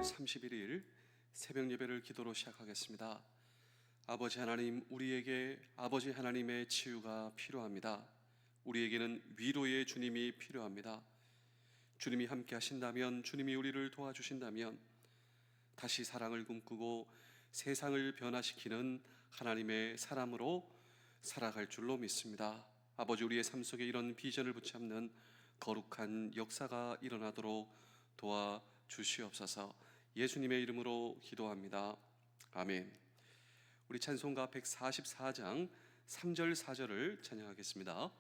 31일 새벽 예배를 기도로 시작하겠습니다. 아버지 하나님, 우리에게 아버지 하나님의 치유가 필요합니다. 우리에게는 위로의 주님이 필요합니다. 주님이 함께 하신다면, 주님이 우리를 도와주신다면 다시 사랑을 꿈꾸고 세상을 변화시키는 하나님의 사람으로 살아갈 줄로 믿습니다. 아버지, 우리의 삶 속에 이런 비전을 붙잡는 거룩한 역사가 일어나도록 도와주시옵소서. 예수님의 이름으로 기도합니다. 아멘. 우리 찬송가 144장 3절 4절을 찬양하겠습니다.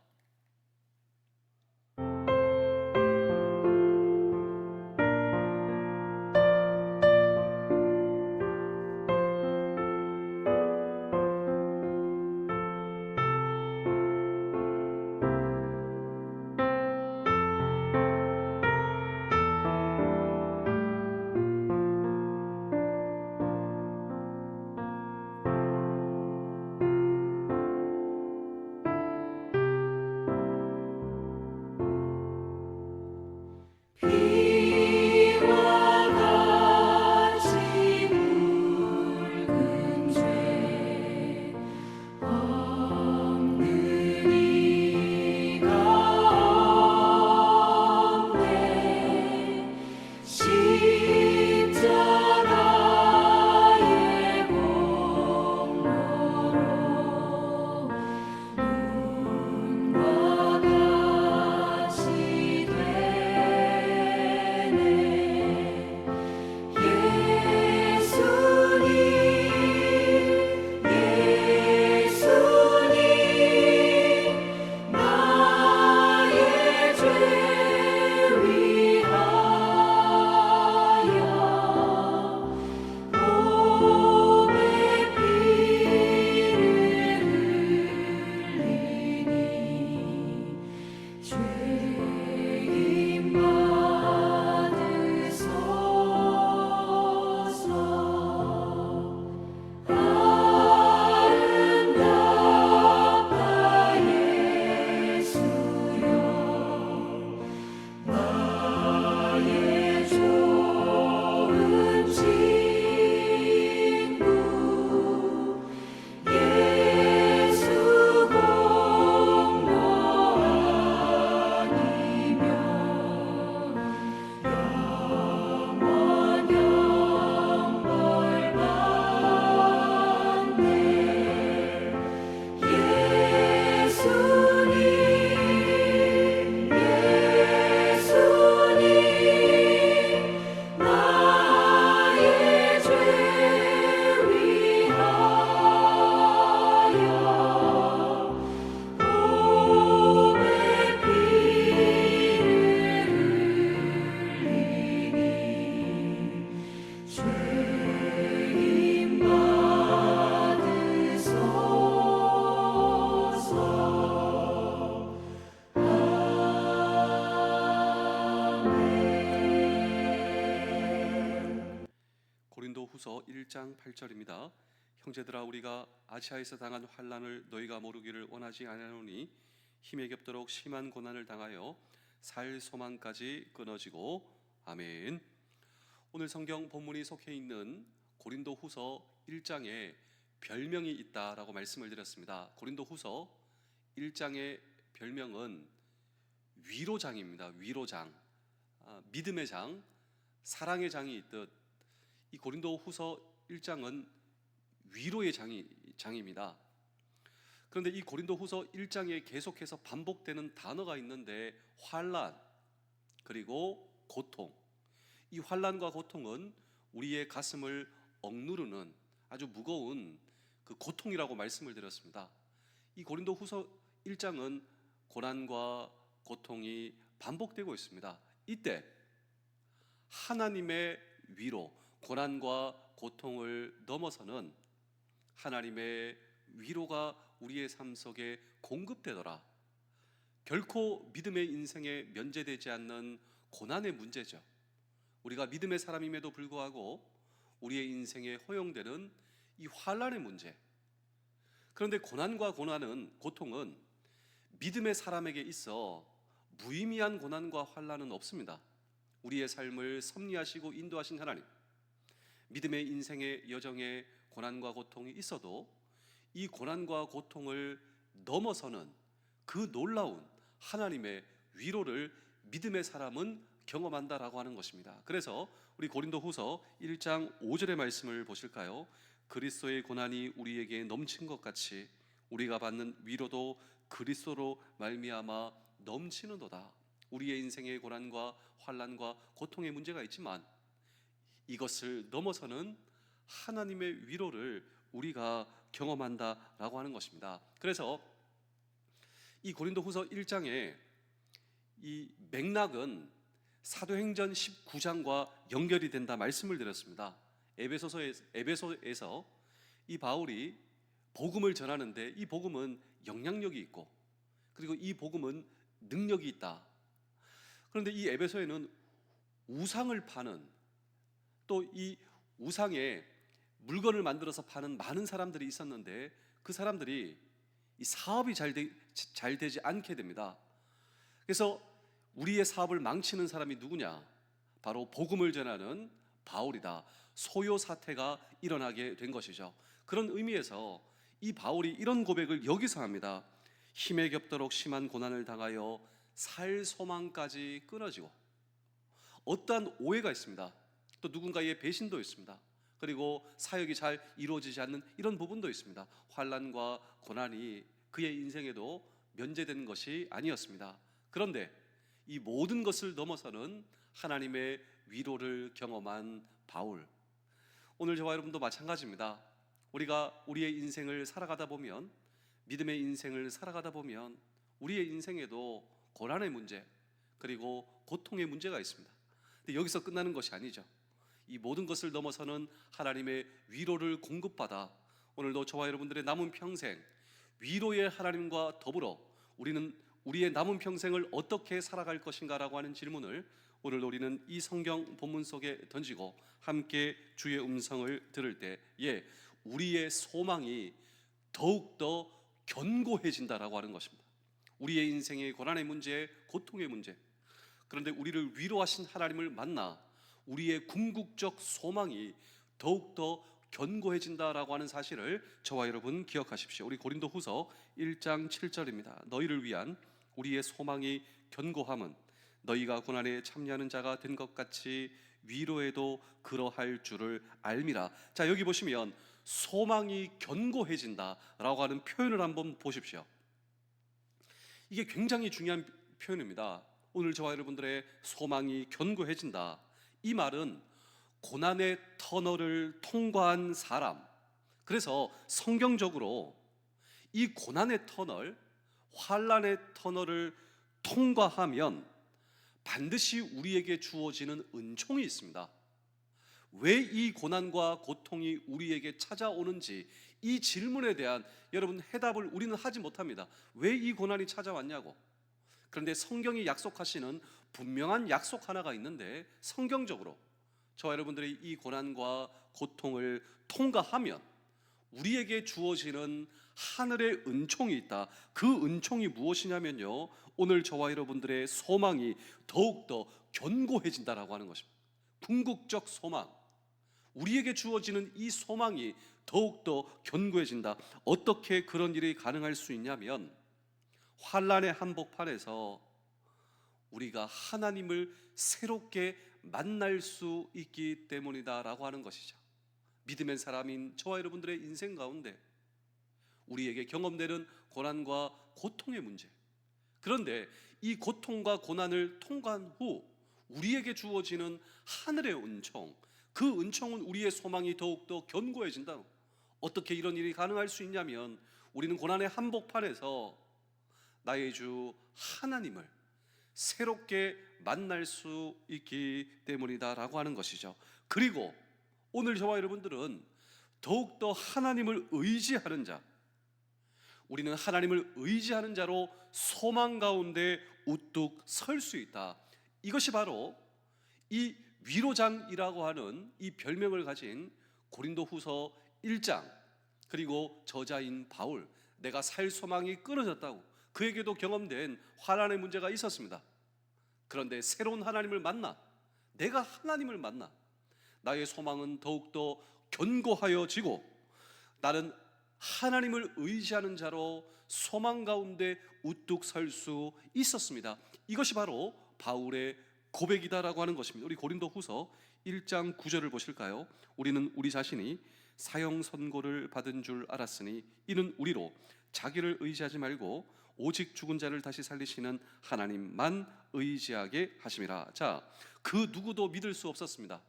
고린도후서 1장 8절입니다. 형제들아, 우리가 아시아에서 당한 환난을 너희가 모르기를 원하지 아니하노니 힘에 겹도록 심한 고난을 당하여 살 소망까지 끊어지고. 아멘. 오늘 성경 본문이 속해 있는 고린도후서 1장에 별명이 있다라고 말씀을 드렸습니다. 고린도후서 1장의 별명은 위로장입니다. 위로장, 믿음의 장, 사랑의 장이 있듯 이 고린도후서 1장은 위로의 장입니다. 그런데 이 고린도후서 1장에 계속해서 반복되는 단어가 있는데 환난 그리고 고통, 이 환난과 고통은 우리의 가슴을 억누르는 아주 무거운 그 고통이라고 말씀을 드렸습니다. 이 고린도후서 1장은 고난과 고통이 반복되고 있습니다. 이때 하나님의 위로, 고난과 고통을 넘어서는 하나님의 위로가 우리의 삶 속에 공급되더라. 결코 믿음의 인생에 면제되지 않는 고난의 문제죠. 우리가 믿음의 사람임에도 불구하고 우리의 인생에 허용되는 이 환난의 문제. 그런데 고난과 고통은 믿음의 사람에게 있어 무의미한 고난과 환난은 없습니다. 우리의 삶을 섭리하시고 인도하신 하나님, 믿음의 인생의 여정에 고난과 고통이 있어도 이 고난과 고통을 넘어서는 그 놀라운 하나님의 위로를 믿음의 사람은 경험한다라고 하는 것입니다. 그래서 우리 고린도후서 1장 5절의 말씀을 보실까요? 그리스도의 고난이 우리에게 넘친 것 같이 우리가 받는 위로도 그리스도로 말미암아 넘치는도다. 우리의 인생의 고난과 환난과 고통의 문제가 있지만 이것을 넘어서는 하나님의 위로를 우리가 경험한다라고 하는 것입니다. 그래서 이 고린도후서 1장의 이 맥락은 사도행전 19장과 연결이 된다 말씀을 드렸습니다. 에베소에서 이 바울이 복음을 전하는데 이 복음은 영향력이 있고 그리고 이 복음은 능력이 있다. 그런데 이 에베소에는 우상을 파는, 또 이 우상에 물건을 만들어서 파는 많은 사람들이 있었는데 그 사람들이 이 사업이 잘 되지 않게 됩니다. 그래서 우리의 사업을 망치는 사람이 누구냐? 바로 복음을 전하는 바울이다. 소요 사태가 일어나게 된 것이죠. 그런 의미에서 이 바울이 이런 고백을 여기서 합니다. 힘에 겹도록 심한 고난을 당하여 살 소망까지 끊어지고, 어떠한 오해가 있습니다. 또 누군가의 배신도 있습니다. 그리고 사역이 잘 이루어지지 않는 이런 부분도 있습니다. 환난과 고난이 그의 인생에도 면제된 것이 아니었습니다. 그런데 이 모든 것을 넘어서는 하나님의 위로를 경험한 바울, 오늘 저와 여러분도 마찬가지입니다. 우리가 우리의 인생을 살아가다 보면, 믿음의 인생을 살아가다 보면 우리의 인생에도 고난의 문제 그리고 고통의 문제가 있습니다. 근데 여기서 끝나는 것이 아니죠. 이 모든 것을 넘어서는 하나님의 위로를 공급받아 오늘도 저와 여러분들의 남은 평생 위로의 하나님과 더불어 우리는 우리의 남은 평생을 어떻게 살아갈 것인가라고 하는 질문을 오늘 우리는 이 성경 본문 속에 던지고 함께 주의 음성을 들을 때에 우리의 소망이 더욱더 견고해진다라고 하는 것입니다. 우리의 인생의 고난의 문제, 고통의 문제, 그런데 우리를 위로하신 하나님을 만나 우리의 궁극적 소망이 더욱더 견고해진다라고 하는 사실을 저와 여러분 기억하십시오. 우리 고린도후서 1장 7절입니다. 너희를 위한 우리의 소망이 견고함은 너희가 고난에 참여하는 자가 된 것 같이 위로에도 그러할 줄을 알미라. 자, 여기 보시면 소망이 견고해진다라고 하는 표현을 한번 보십시오. 이게 굉장히 중요한 표현입니다. 오늘 저와 여러분들의 소망이 견고해진다, 이 말은 고난의 터널을 통과한 사람, 그래서 성경적으로 이 고난의 터널, 환난의 터널을 통과하면 반드시 우리에게 주어지는 은총이 있습니다. 왜 이 고난과 고통이 우리에게 찾아오는지 이 질문에 대한 여러분 해답을 우리는 하지 못합니다. 왜 이 고난이 찾아왔냐고. 그런데 성경이 약속하시는 분명한 약속 하나가 있는데, 성경적으로 저와 여러분들이 이 고난과 고통을 통과하면 우리에게 주어지는 하늘의 은총이 있다. 그 은총이 무엇이냐면요, 오늘 저와 여러분들의 소망이 더욱더 견고해진다라고 하는 것입니다. 궁극적 소망, 우리에게 주어지는 이 소망이 더욱더 견고해진다. 어떻게 그런 일이 가능할 수 있냐면 환난의 한복판에서 우리가 하나님을 새롭게 만날 수 있기 때문이다라고 하는 것이죠. 믿음의 사람인 저와 여러분들의 인생 가운데 우리에게 경험되는 고난과 고통의 문제, 그런데 이 고통과 고난을 통과한 후 우리에게 주어지는 하늘의 은총, 그 은총은 우리의 소망이 더욱더 견고해진다. 어떻게 이런 일이 가능할 수 있냐면 우리는 고난의 한복판에서 나의 주 하나님을 새롭게 만날 수 있기 때문이다라고 하는 것이죠. 그리고 오늘 저와 여러분들은 더욱더 하나님을 의지하는 자, 우리는 하나님을 의지하는 자로 소망 가운데 우뚝 설 수 있다. 이것이 바로 이 위로장이라고 하는 이 별명을 가진 고린도후서 1장, 그리고 저자인 바울, 내가 살 소망이 끊어졌다고, 그에게도 경험된 환난의 문제가 있었습니다. 그런데 새로운 하나님을 만나, 내가 하나님을 만나 나의 소망은 더욱더 견고하여지고 나는 하나님을 의지하는 자로 소망 가운데 우뚝 설 수 있었습니다. 이것이 바로 바울의 고백이다라고 하는 것입니다. 우리 고린도후서 1장 9절을 보실까요? 우리는 우리 자신이 사형 선고를 받은 줄 알았으니 이는 우리로 자기를 의지하지 말고 오직 죽은 자를 다시 살리시는 하나님만 의지하게 하심이라. 자, 그 누구도 믿을 수 없었습니다.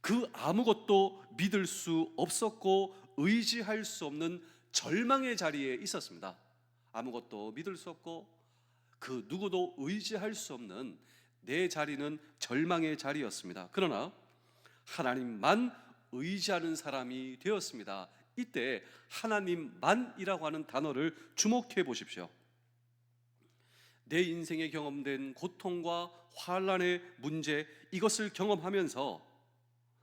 그 아무것도 믿을 수 없었고 의지할 수 없는 절망의 자리에 있었습니다. 아무것도 믿을 수 없고 그 누구도 의지할 수 없는 내 자리는 절망의 자리였습니다. 그러나 하나님만 의지하는 사람이 되었습니다. 이때 하나님만이라고 하는 단어를 주목해 보십시오. 내 인생에 경험된 고통과 환난의 문제, 이것을 경험하면서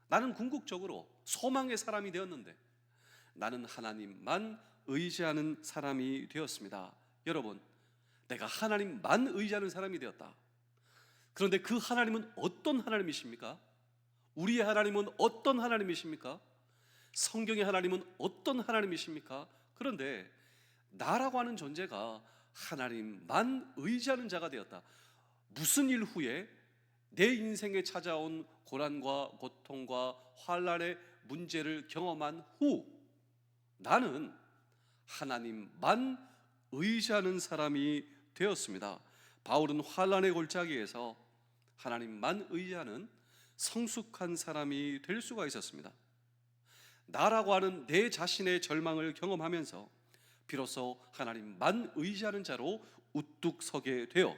나는 궁극적으로 소망의 사람이 되었는데 나는 하나님만 의지하는 사람이 되었습니다. 여러분, 내가 하나님만 의지하는 사람이 되었다. 그런데 그 하나님은 어떤 하나님이십니까? 우리의 하나님은 어떤 하나님이십니까? 성경의 하나님은 어떤 하나님이십니까? 그런데 나라고 하는 존재가 하나님만 의지하는 자가 되었다. 무슨 일 후에 내 인생에 찾아온 고난과 고통과 환난의 문제를 경험한 후 나는 하나님만 의지하는 사람이 되었습니다. 바울은 환난의 골짜기에서 하나님만 의지하는 성숙한 사람이 될 수가 있었습니다. 나라고 하는 내 자신의 절망을 경험하면서 비로소 하나님만 의지하는 자로 우뚝 서게 되어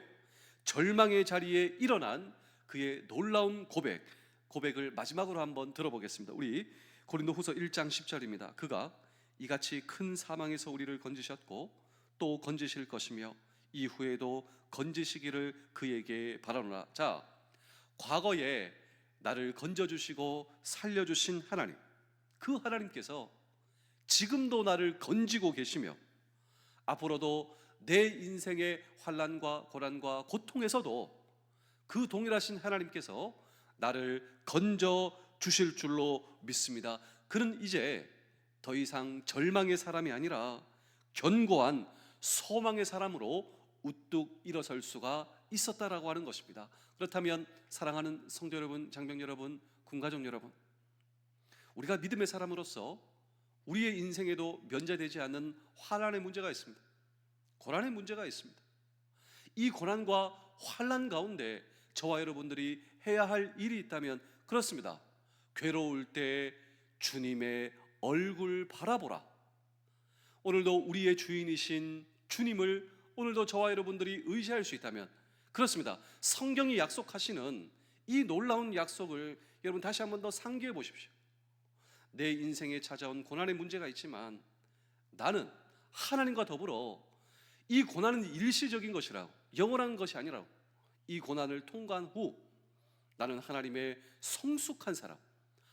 절망의 자리에 일어난 그의 놀라운 고백을 마지막으로 한번 들어보겠습니다. 우리 고린도후서 1장 10절입니다. 그가 이같이 큰 사망에서 우리를 건지셨고 또 건지실 것이며 이후에도 건지시기를 그에게 바라노라. 자, 과거에 나를 건져주시고 살려주신 하나님, 그 하나님께서 지금도 나를 건지고 계시며 앞으로도 내 인생의 환난과 고난과 고통에서도 그 동일하신 하나님께서 나를 건져 주실 줄로 믿습니다. 그는 이제 더 이상 절망의 사람이 아니라 견고한 소망의 사람으로 우뚝 일어설 수가 있었다라고 하는 것입니다. 그렇다면 사랑하는 성도 여러분, 장병 여러분, 군가족 여러분, 우리가 믿음의 사람으로서 우리의 인생에도 면제되지 않는 환난의 문제가 있습니다. 고난의 문제가 있습니다. 이 고난과 환난 가운데 저와 여러분들이 해야 할 일이 있다면 그렇습니다. 괴로울 때 주님의 얼굴 바라보라. 오늘도 우리의 주인이신 주님을 오늘도 저와 여러분들이 의지할 수 있다면 그렇습니다. 성경이 약속하시는 이 놀라운 약속을 여러분 다시 한번 더 상기해 보십시오. 내 인생에 찾아온 고난의 문제가 있지만 나는 하나님과 더불어 이 고난은 일시적인 것이라고, 영원한 것이 아니라고, 이 고난을 통과한 후 나는 하나님의 성숙한 사람,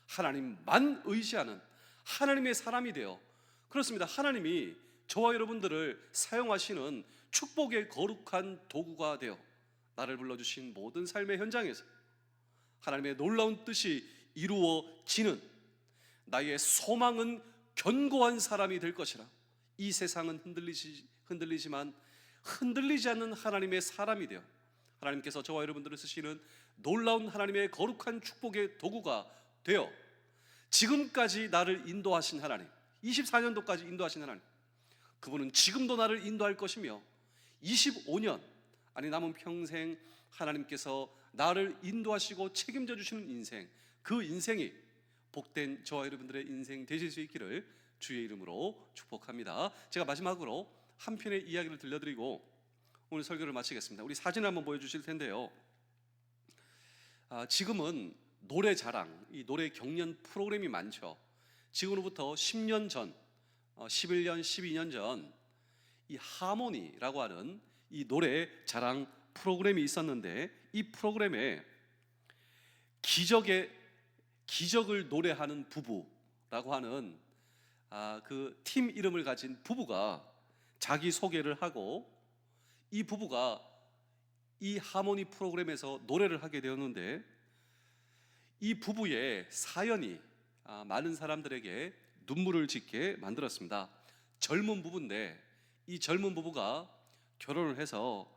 하나님만 의지하는 하나님의 사람이 되어 그렇습니다. 하나님이 저와 여러분들을 사용하시는 축복의 거룩한 도구가 되어 나를 불러주신 모든 삶의 현장에서 하나님의 놀라운 뜻이 이루어지는 나의 소망은 견고한 사람이 될 것이라. 이 세상은 흔들리지만 흔들리지 않는 하나님의 사람이 되어 하나님께서 저와 여러분들을 쓰시는 놀라운 하나님의 거룩한 축복의 도구가 되어 지금까지 나를 인도하신 하나님, 24년도까지 인도하신 하나님, 그분은 지금도 나를 인도할 것이며 25년 아니 남은 평생 하나님께서 나를 인도하시고 책임져 주시는 인생, 그 인생이 복된 저와 여러분들의 인생 되실 수 있기를 주의 이름으로 축복합니다. 제가 마지막으로 한 편의 이야기를 들려드리고 오늘 설교를 마치겠습니다. 우리 사진을 한번 보여주실 텐데요. 지금은 노래 자랑, 이 노래 경연 프로그램이 많죠. 지금으로부터 10년 전, 11년, 12년 전 이 하모니라고 하는 이 노래 자랑 프로그램이 있었는데 이 프로그램에 기적을 노래하는 부부라고 하는 그 팀 이름을 가진 부부가 자기 소개를 하고 이 부부가 이 하모니 프로그램에서 노래를 하게 되었는데 이 부부의 사연이 많은 사람들에게 눈물을 짓게 만들었습니다. 젊은 부부인데 이 젊은 부부가 결혼을 해서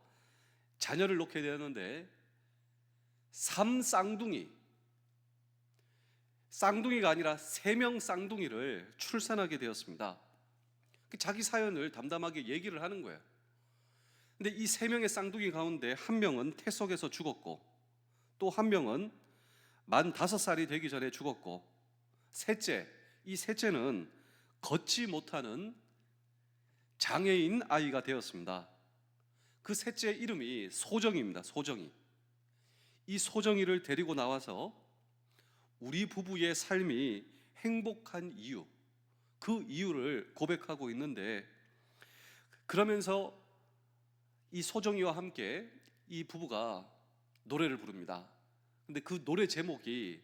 자녀를 놓게 되었는데 쌍둥이가 아니라 3명 쌍둥이를 출산하게 되었습니다. 자기 사연을 담담하게 얘기를 하는 거예요. 근데 이 3명의 쌍둥이 가운데 한 명은 태석에서 죽었고, 또 한 명은 만 5살이 되기 전에 죽었고, 이 셋째는 걷지 못하는 장애인 아이가 되었습니다. 그 셋째 이름이 소정이입니다. 소정이. 이 소정이를 데리고 나와서 우리 부부의 삶이 행복한 이유, 그 이유를 고백하고 있는데, 그러면서 이 소정이와 함께 이 부부가 노래를 부릅니다. 근데 그 노래 제목이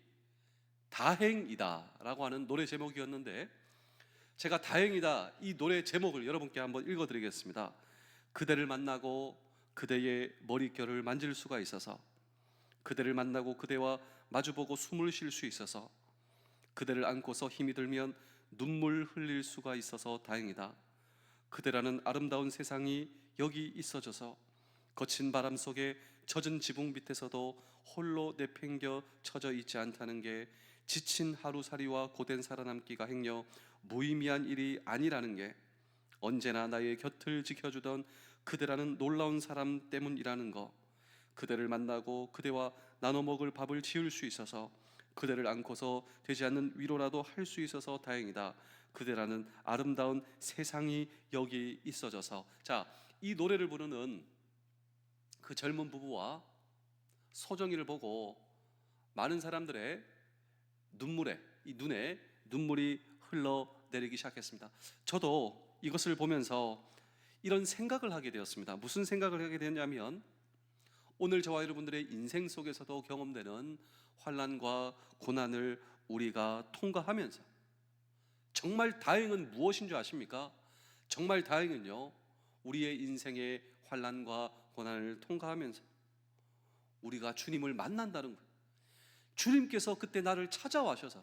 다행이다 라고 하는 노래 제목이었는데, 제가 다행이다 이 노래 제목을 여러분께 한번 읽어드리겠습니다. 그대를 만나고 그대의 머릿결을 만질 수가 있어서, 그대를 만나고 그대와 마주보고 숨을 쉴 수 있어서, 그대를 안고서 힘이 들면 눈물 흘릴 수가 있어서 다행이다. 그대라는 아름다운 세상이 여기 있어져서 거친 바람 속에 젖은 지붕 밑에서도 홀로 내팽겨 쳐져 있지 않다는 게, 지친 하루살이와 고된 살아남기가 행여 무의미한 일이 아니라는 게, 언제나 나의 곁을 지켜주던 그대라는 놀라운 사람 때문이라는 거, 그대를 만나고 그대와 나눠 먹을 밥을 지을 수 있어서, 그대를 안고서 되지 않는 위로라도 할 수 있어서 다행이다. 그대라는 아름다운 세상이 여기 있어져서. 자, 이 노래를 부르는 그 젊은 부부와 소정이를 보고 많은 사람들의 눈에 눈물이 흘러내리기 시작했습니다. 저도 이것을 보면서 이런 생각을 하게 되었습니다. 무슨 생각을 하게 되었냐면, 오늘 저와 여러분들의 인생 속에서도 경험되는 환난과 고난을 우리가 통과하면서, 정말 다행은 무엇인 줄 아십니까? 정말 다행은요, 우리의 인생의 환난과 고난을 통과하면서 우리가 주님을 만난다는 거예요. 주님께서 그때 나를 찾아와셔서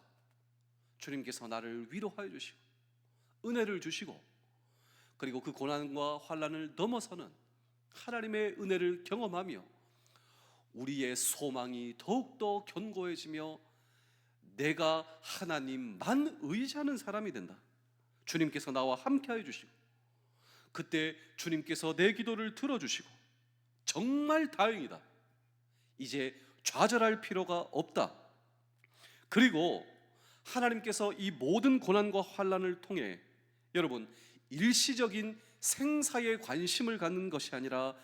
주님께서 나를 위로하여 주시고 은혜를 주시고, 그리고 그 고난과 환난을 넘어서는 하나님의 은혜를 경험하며 우리의 소망이 더욱더 견고해지며 내가 하나님만 의지하는 사람이 된다. 주님께서 나와 함께해 주시고, 그때 주님께서 내 기도를 들어주시고, 정말 다행이다, 이제 좌절할 필요가 없다. 그리고 하나님께서 이 모든 고난과 환난을 통해 여러분, 일시적인 생사에 관심을 갖는 것이 아니라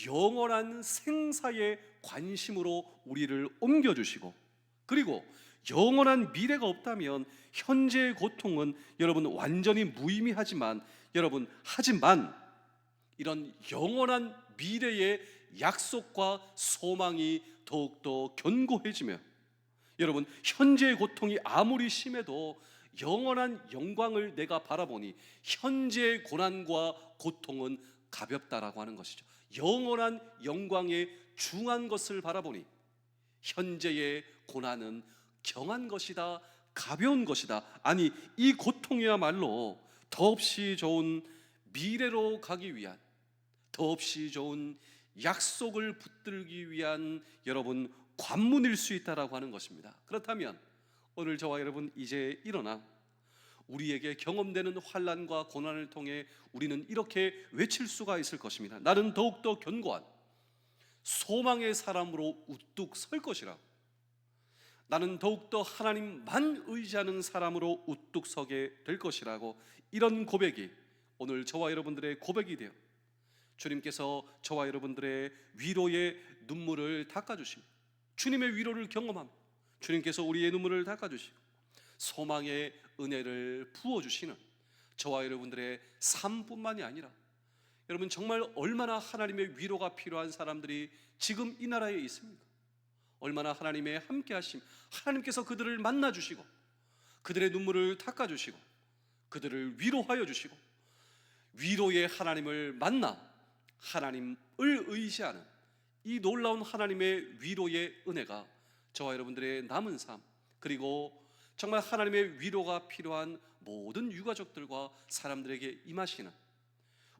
영원한 생사의 관심으로 우리를 옮겨주시고, 그리고 영원한 미래가 없다면 현재의 고통은 여러분 완전히 무의미하지만, 하지만 이런 영원한 미래의 약속과 소망이 더욱더 견고해지며, 여러분 현재의 고통이 아무리 심해도 영원한 영광을 내가 바라보니 현재의 고난과 고통은 가볍다라고 하는 것이죠. 영원한 영광에 중한 것을 바라보니 현재의 고난은 경한 것이다, 가벼운 것이다. 아니, 이 고통이야말로 더없이 좋은 미래로 가기 위한, 더없이 좋은 약속을 붙들기 위한 여러분 관문일 수 있다라고 하는 것입니다. 그렇다면 오늘 저와 여러분 이제 일어나 우리에게 경험되는 환난과 고난을 통해 우리는 이렇게 외칠 수가 있을 것입니다. 나는 더욱더 견고한 소망의 사람으로 우뚝 설 것이라. 나는 더욱더 하나님만 의지하는 사람으로 우뚝 서게 될 것이라고, 이런 고백이 오늘 저와 여러분들의 고백이 되어 주님께서 저와 여러분들의 위로의 눈물을 닦아주시고, 주님의 위로를 경험하며 주님께서 우리의 눈물을 닦아주시고 소망의 은혜를 부어주시는 저와 여러분들의 삶뿐만이 아니라, 여러분 정말 얼마나 하나님의 위로가 필요한 사람들이 지금 이 나라에 있습니까? 얼마나 하나님의 함께하심, 하나님께서 그들을 만나주시고 그들의 눈물을 닦아주시고 그들을 위로하여 주시고, 위로의 하나님을 만나 하나님을 의지하는 이 놀라운 하나님의 위로의 은혜가 저와 여러분들의 남은 삶, 그리고 정말 하나님의 위로가 필요한 모든 유가족들과 사람들에게 임하시는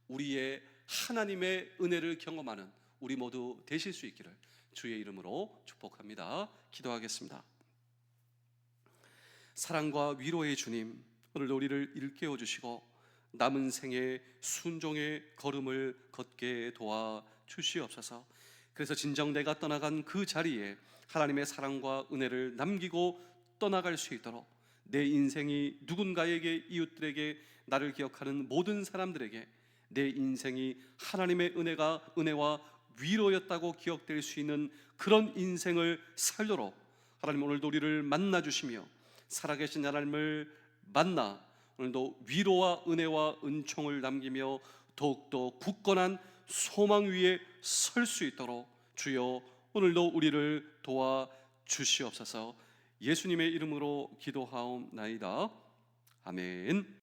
우리의 하나님의 은혜를 경험하는 우리 모두 되실 수 있기를 주의 이름으로 축복합니다. 기도하겠습니다. 사랑과 위로의 주님, 오늘도 우리를 일깨워 주시고 남은 생에 순종의 걸음을 걷게 도와 주시옵소서. 그래서 진정 내가 떠나간 그 자리에 하나님의 사랑과 은혜를 남기고 떠나갈 수 있도록 내 인생이 누군가에게, 이웃들에게, 나를 기억하는 모든 사람들에게 내 인생이 하나님의 은혜와 위로였다고 기억될 수 있는 그런 인생을 살도록 하나님 오늘도 우리를 만나 주시며 살아계신 하나님을 만나 오늘도 위로와 은혜와 은총을 남기며 더욱더 굳건한 소망 위에 설 수 있도록 주여 오늘도 우리를 도와 주시옵소서. 예수님의 이름으로 기도하옵나이다. 아멘.